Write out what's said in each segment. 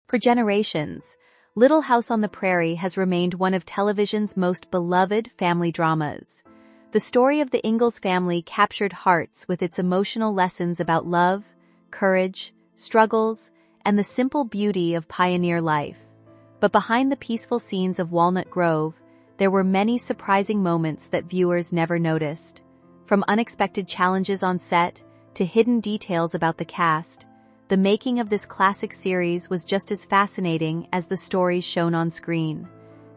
For generations, Little House on the Prairie has remained one of television's most beloved family dramas. The story of the Ingalls family captured hearts with its emotional lessons about love, courage, struggles, and the simple beauty of pioneer life. But behind the peaceful scenes of Walnut Grove, there were many surprising moments that viewers never noticed. From unexpected challenges on set to hidden details about the cast, the making of this classic series was just as fascinating as the stories shown on screen.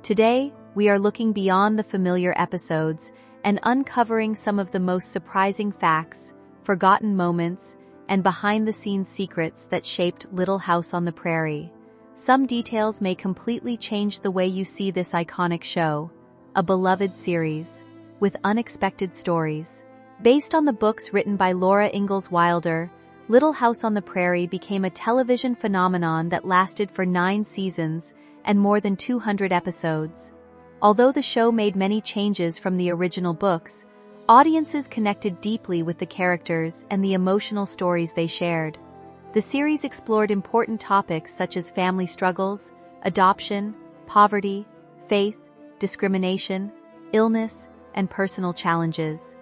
Today, we are looking beyond the familiar episodes and uncovering some of the most surprising facts, forgotten moments, and behind-the-scenes secrets that shaped Little House on the Prairie. Some details may completely change the way you see this iconic show, a beloved series, with unexpected stories. Based on the books written by Laura Ingalls Wilder, Little House on the Prairie became a television phenomenon that lasted for 9 seasons and more than 200 episodes. Although the show made many changes from the original books, audiences connected deeply with the characters and the emotional stories they shared. The series explored important topics such as family struggles, adoption, poverty, faith, discrimination, illness, and personal challenges.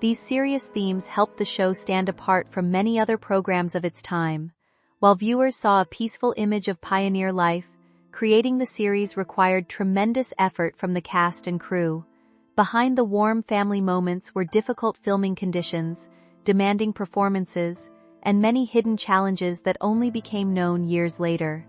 These serious themes helped the show stand apart from many other programs of its time. While viewers saw a peaceful image of pioneer life, creating the series required tremendous effort from the cast and crew. Behind the warm family moments were difficult filming conditions, demanding performances, and many hidden challenges that only became known years later.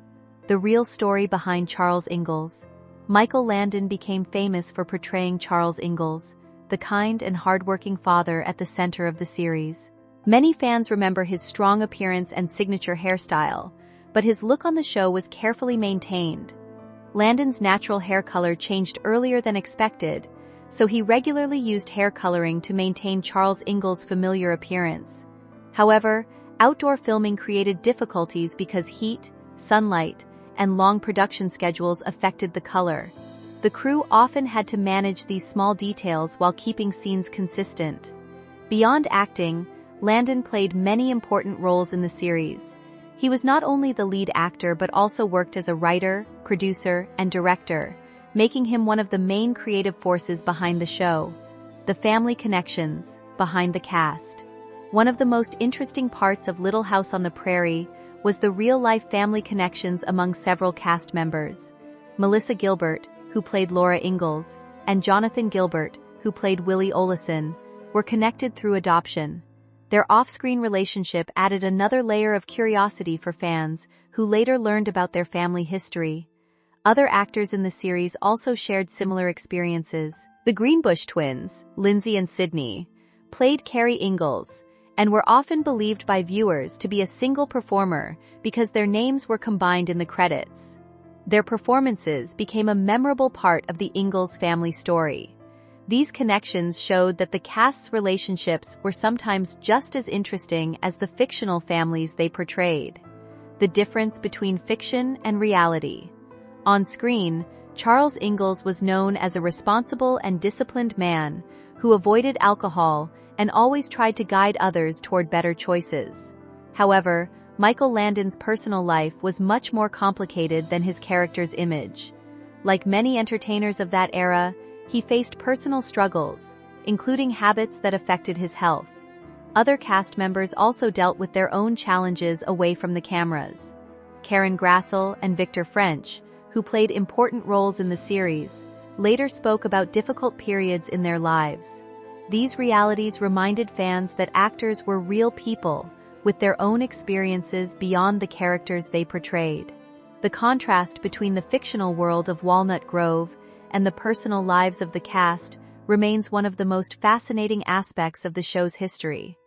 The real story behind Charles Ingalls. Michael Landon became famous for portraying Charles Ingalls, the kind and hardworking father at the center of the series. Many fans remember his strong appearance and signature hairstyle, but his look on the show was carefully maintained. Landon's natural hair color changed earlier than expected, so he regularly used hair coloring to maintain Charles Ingalls' familiar appearance. However, outdoor filming created difficulties because heat, sunlight, and long production schedules affected the color. The crew often had to manage these small details while keeping scenes consistent. Beyond acting, Landon played many important roles in the series. He was not only the lead actor but also worked as a writer, producer, and director, making him one of the main creative forces behind the show. The family connections behind the cast. One of the most interesting parts of Little House on the Prairie was the real-life family connections among several cast members. Melissa Gilbert, who played Laura Ingalls, and Jonathan Gilbert, who played Willie Oleson, were connected through adoption. Their off-screen relationship added another layer of curiosity for fans, who later learned about their family history. Other actors in the series also shared similar experiences. The Greenbush twins, Lindsay and Sydney, played Carrie Ingalls, and were often believed by viewers to be a single performer because their names were combined in the credits. Their performances became a memorable part of the Ingalls family story. These connections showed that the cast's relationships were sometimes just as interesting as the fictional families they portrayed. The difference between fiction and reality. On screen, Charles Ingalls was known as a responsible and disciplined man who avoided alcohol and always tried to guide others toward better choices. However, Michael Landon's personal life was much more complicated than his character's image. Like many entertainers of that era, he faced personal struggles, including habits that affected his health. Other cast members also dealt with their own challenges away from the cameras. Karen Grassel and Victor French, who played important roles in the series, later spoke about difficult periods in their lives. These realities reminded fans that actors were real people, with their own experiences beyond the characters they portrayed. The contrast between the fictional world of Walnut Grove and the personal lives of the cast remains one of the most fascinating aspects of the show's history.